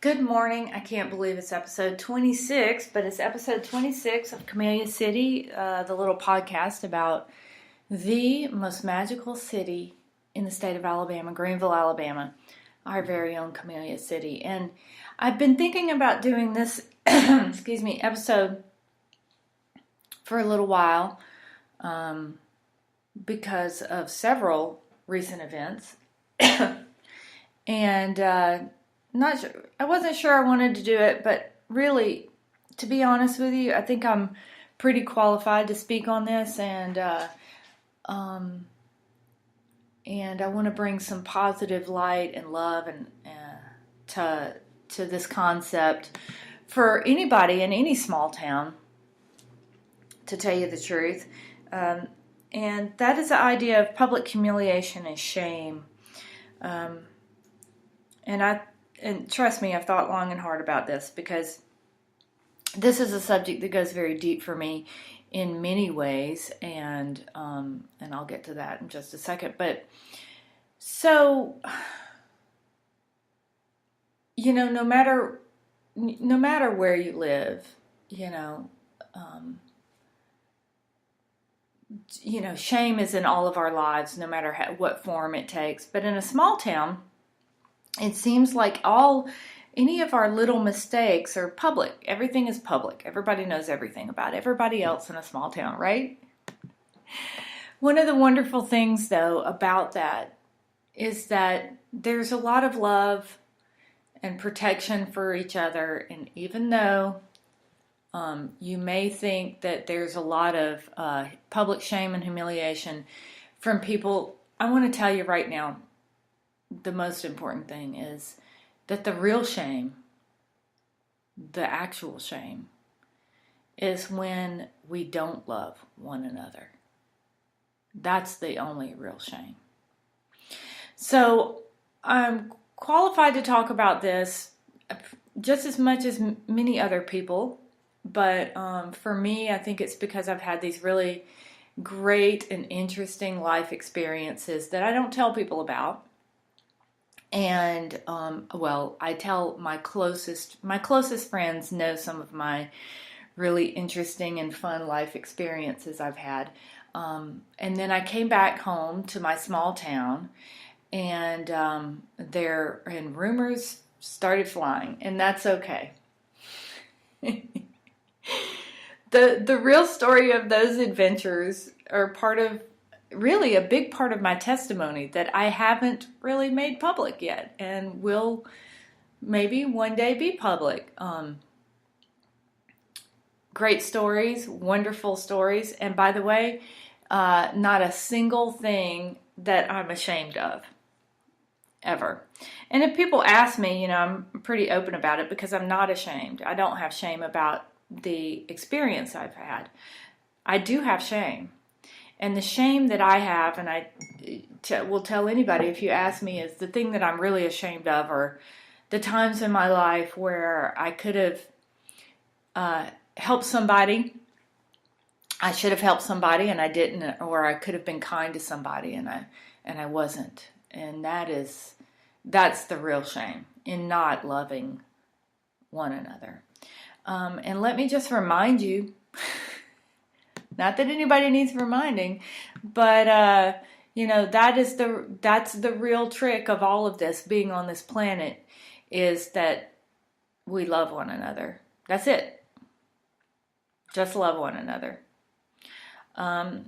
Good morning. I can't believe it's episode 26, but it's episode 26 of Camellia City, the little podcast about the most magical city in the state of Alabama, Greenville, Alabama, our very own Camellia City. And I've been thinking about doing this, episode for a little while because of several recent events. And not sure, I wasn't sure I wanted to do it, but really, to be honest with you, I think I'm pretty qualified to speak on this, and I want to bring some positive light and love and to this concept for anybody in any small town. To tell you the truth, and that is the idea of public humiliation and shame. And trust me, I've thought long and hard about this because this is a subject that goes very deep for me in many ways, and I'll get to that in just a second. But so, no matter where you live, shame is in all of our lives, no matter what form it takes. But in a small town, it seems like any of our little mistakes are public. Everything is public. Everybody knows everything about everybody else in a small town, right? One of the wonderful things, though, about that is that there's a lot of love and protection for each other. And even though you may think that there's a lot of public shame and humiliation from people, I want to tell you right now, the most important thing is that the real shame, the actual shame, is when we don't love one another. That's the only real shame. So I'm qualified to talk about this just as much as many other people, but for me, I think it's because I've had these really great and interesting life experiences that I don't tell people about. And, I tell my closest friends know some of my really interesting and fun life experiences I've had. And then I came back home to my small town, and rumors started flying, and that's okay. The real story of those adventures are really a big part of my testimony that I haven't really made public yet and will maybe one day be public. Great stories, wonderful stories, and by the way, not a single thing that I'm ashamed of, ever. And if people ask me, I'm pretty open about it because I'm not ashamed. I don't have shame about the experience I've had. I do have shame. And the shame that I have, and I will tell anybody if you ask me, is the thing that I'm really ashamed of are the times in my life where I could have helped somebody. I should have helped somebody and I didn't, or I could have been kind to somebody and I wasn't. And that's the real shame in not loving one another. And let me just remind you, not that anybody needs reminding, but that's the real trick of all of this being on this planet, is that we love one another. That's it. Just love one another. And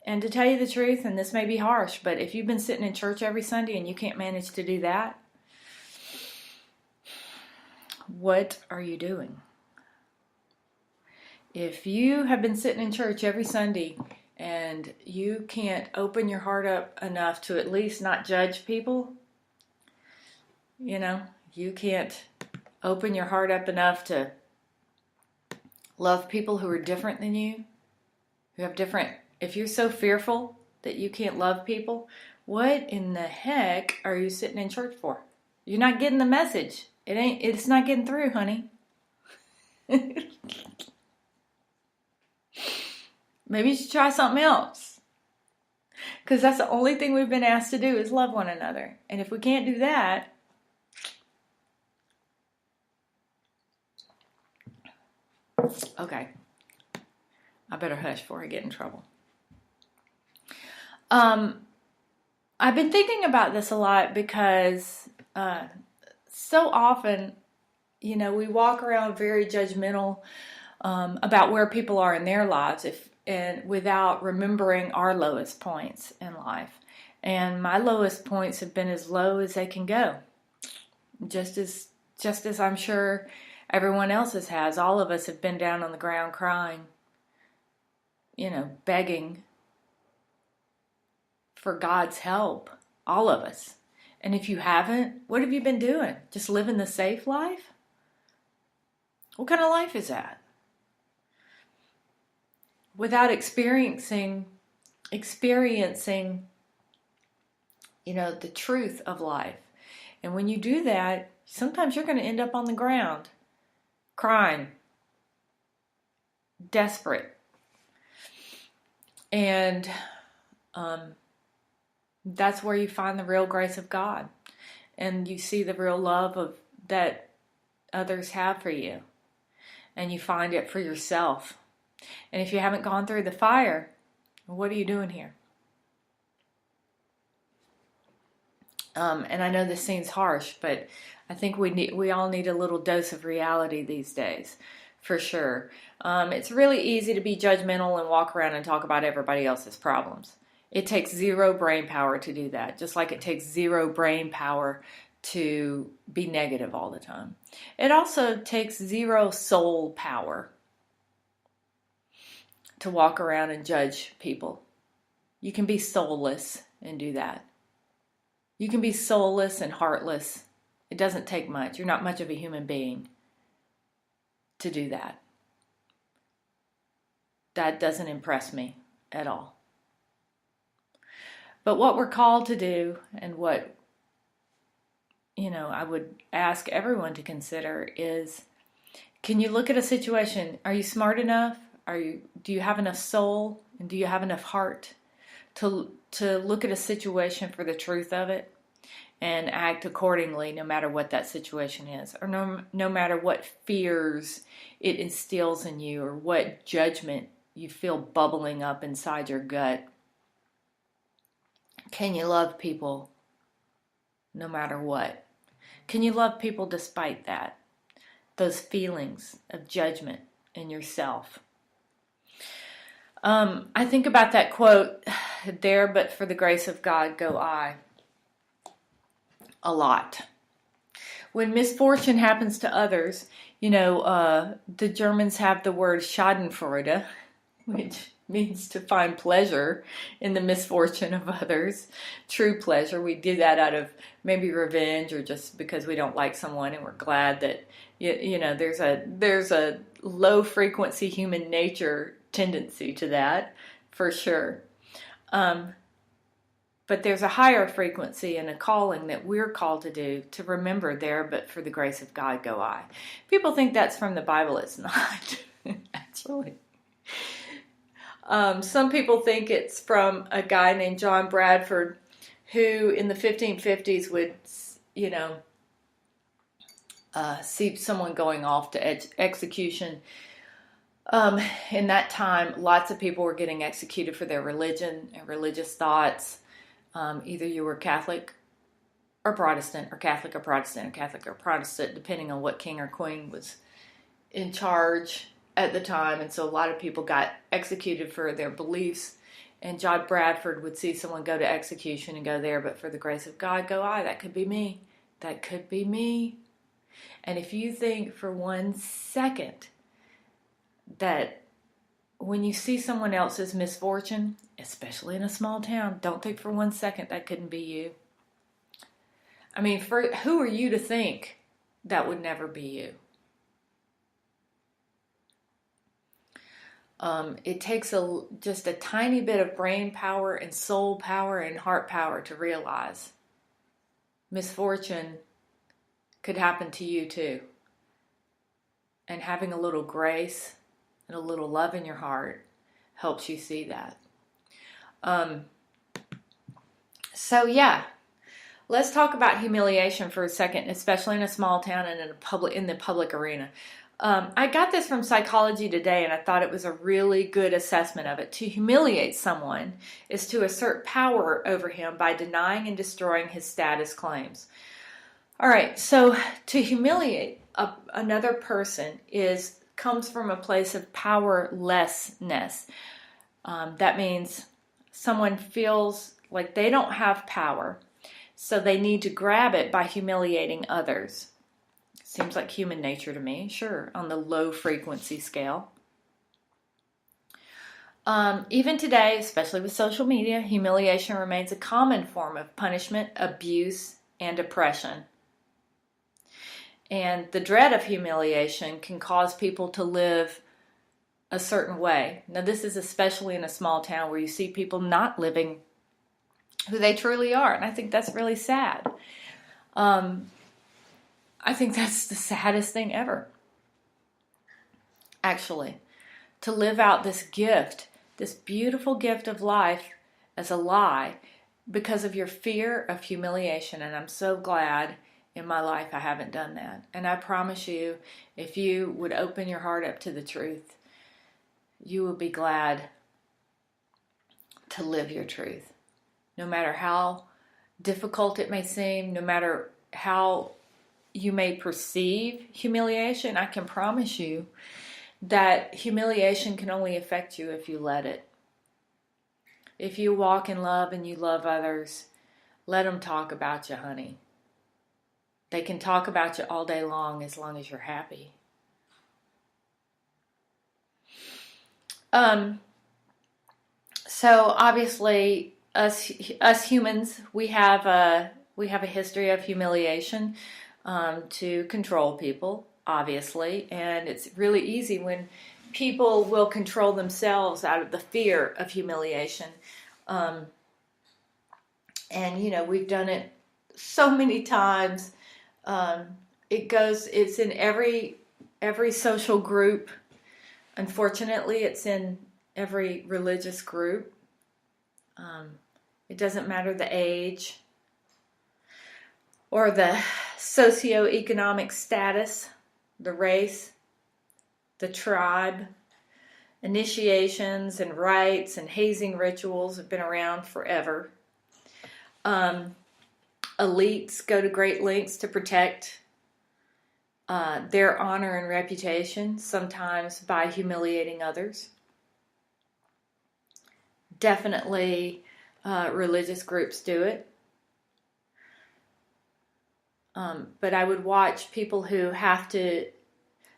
to tell you the truth, and this may be harsh, but if you've been sitting in church every Sunday and you can't manage to do that, what are you doing? If you have been sitting in church every Sunday and you can't open your heart up enough to at least not judge people, you can't open your heart up enough to love people who are different than you, if you're so fearful that you can't love people, what in the heck are you sitting in church for? You're not getting the message. It's not getting through, honey. Maybe you should try something else. Because that's the only thing we've been asked to do is love one another. And if we can't do that, Okay. I better hush before I get in trouble. I've been thinking about this a lot because so often, we walk around very judgmental about where people are in their lives and without remembering our lowest points in life. And my lowest points have been as low as they can go. Just as I'm sure everyone else's has. All of us have been down on the ground crying, begging for God's help. All of us. And if you haven't, what have you been doing? Just living the safe life? What kind of life is that? Without experiencing, the truth of life. And when you do that, sometimes you're going to end up on the ground, crying, desperate. And that's where you find the real grace of God. And you see the real love that others have for you. And you find it for yourself. And if you haven't gone through the fire, what are you doing here? And I know this seems harsh, but I think we all need a little dose of reality these days, for sure. It's really easy to be judgmental and walk around and talk about everybody else's problems. It takes zero brain power to do that, just like it takes zero brain power to be negative all the time. It also takes zero soul power to walk around and judge people. You can be soulless and do that. You can be soulless and heartless. It doesn't take much. You're not much of a human being to do that. That doesn't impress me at all. But what we're called to do, and what I would ask everyone to consider is, can you look at a situation? Are you smart enough? Do you have enough soul? And do you have enough heart to look at a situation for the truth of it and act accordingly, no matter what that situation is, or no matter what fears it instills in you, or what judgment you feel bubbling up inside your gut? Can you love people no matter what? Can you love people despite that? Those feelings of judgment in yourself. I think about that quote, "There but for the grace of God go I," a lot. When misfortune happens to others, the Germans have the word Schadenfreude, which means to find pleasure in the misfortune of others. True pleasure. We do that out of maybe revenge, or just because we don't like someone and we're glad that, there's a low frequency human nature tendency to that, for sure. But there's a higher frequency and a calling that we're called to do, to remember, there but for the grace of God go I. People think that's from the Bible. It's not, actually. Some people think it's from a guy named John Bradford, who in the 1550s would, see someone going off to execution. In that time, lots of people were getting executed for their religion and religious thoughts. Either you were Catholic or Protestant, or Catholic or Protestant, or Catholic or Protestant, depending on what king or queen was in charge at the time. And so a lot of people got executed for their beliefs. And John Bradford would see someone go to execution and go, "There but for the grace of God go I." That could be me. That could be me. And if you think for 1 second that when you see someone else's misfortune, especially in a small town, don't think for 1 second that couldn't be you. I mean, who are you to think that would never be you? It takes just a tiny bit of brain power and soul power and heart power to realize misfortune could happen to you too. And having a little grace and a little love in your heart helps you see that. So yeah, let's talk about humiliation for a second, especially in a small town and in the public arena. I got this from Psychology Today, and I thought it was a really good assessment of it. To humiliate someone is to assert power over him by denying and destroying his status claims. All right, so to humiliate another person comes from a place of powerlessness. That means someone feels like they don't have power, so they need to grab it by humiliating others. Seems like human nature to me, sure, on the low frequency scale. Even today, especially with social media, humiliation remains a common form of punishment, abuse, and oppression. And the dread of humiliation can cause people to live a certain way. Now, this is especially in a small town where you see people not living who they truly are. And I think that's really sad. I think that's the saddest thing ever. Actually, to live out this gift, this beautiful gift of life as a lie because of your fear of humiliation. And I'm so glad in my life I haven't done that. And I promise you, if you would open your heart up to the truth, you will be glad to live your truth. No matter how difficult it may seem, no matter how you may perceive humiliation, I can promise you that humiliation can only affect you if you let it. If you walk in love and you love others, let them talk about you, honey. They can talk about you all day long as you're happy. So obviously, us humans, we have a history of humiliation to control people, obviously, and it's really easy when people will control themselves out of the fear of humiliation. And we've done it so many times. It's in every social group. Unfortunately, it's in every religious group. It doesn't matter the age or the socioeconomic status, the race, the tribe. Initiations and rites and hazing rituals have been around forever. Elites go to great lengths to protect their honor and reputation, sometimes by humiliating others. Definitely religious groups do it. But I would watch people who have to,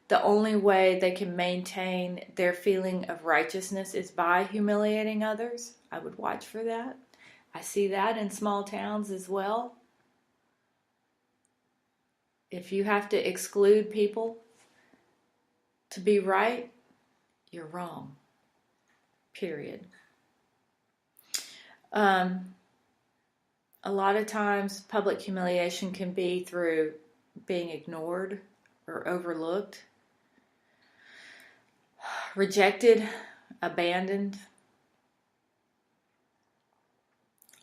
the only way they can maintain their feeling of righteousness is by humiliating others. I would watch for that. I see that in small towns as well. If you have to exclude people to be right, you're wrong. Period. A lot of times public humiliation can be through being ignored or overlooked, rejected, abandoned.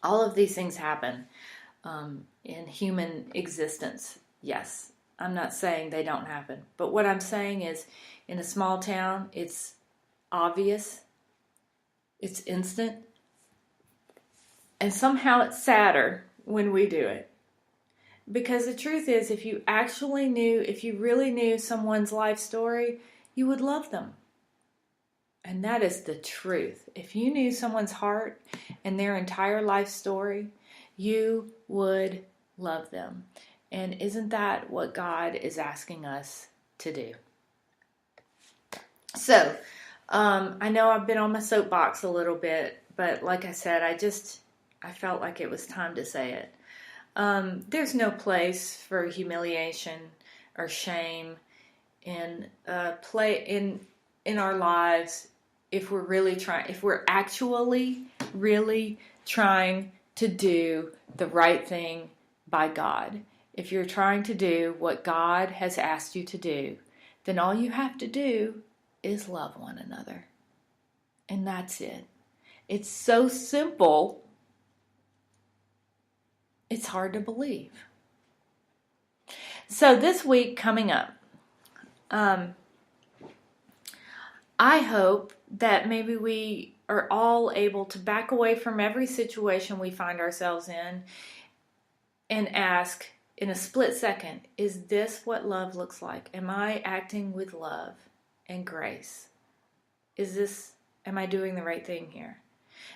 All of these things happen in human existence. Yes, I'm not saying they don't happen. But what I'm saying is, in a small town, it's obvious, it's instant, and somehow it's sadder when we do it. Because the truth is, if you really knew someone's life story, you would love them. And that is the truth. If you knew someone's heart and their entire life story, you would love them. And isn't that what God is asking us to do? So, I know I've been on my soapbox a little bit, but like I said, I felt like it was time to say it. There's no place for humiliation or shame in our lives if we're actually really trying to do the right thing by God. If you're trying to do what God has asked you to do, then all you have to do is love one another. And that's it. It's so simple, it's hard to believe. So this week coming up, I hope that maybe we are all able to back away from every situation we find ourselves in and ask in a split second, is this what love looks like? Am I acting with love and grace? Am I doing the right thing here?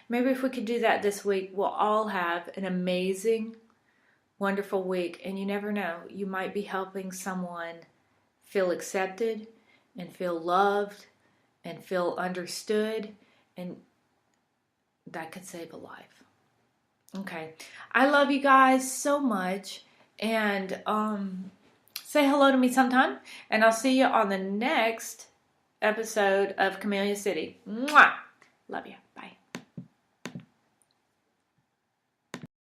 Maybe if we could do that this week, we'll all have an amazing, wonderful week. And you never know, you might be helping someone feel accepted and feel loved and feel understood, and that could save a life. Okay, I love you guys so much, and say hello to me sometime, and I'll see you on the next episode of Camellia City. Mwah! Love you.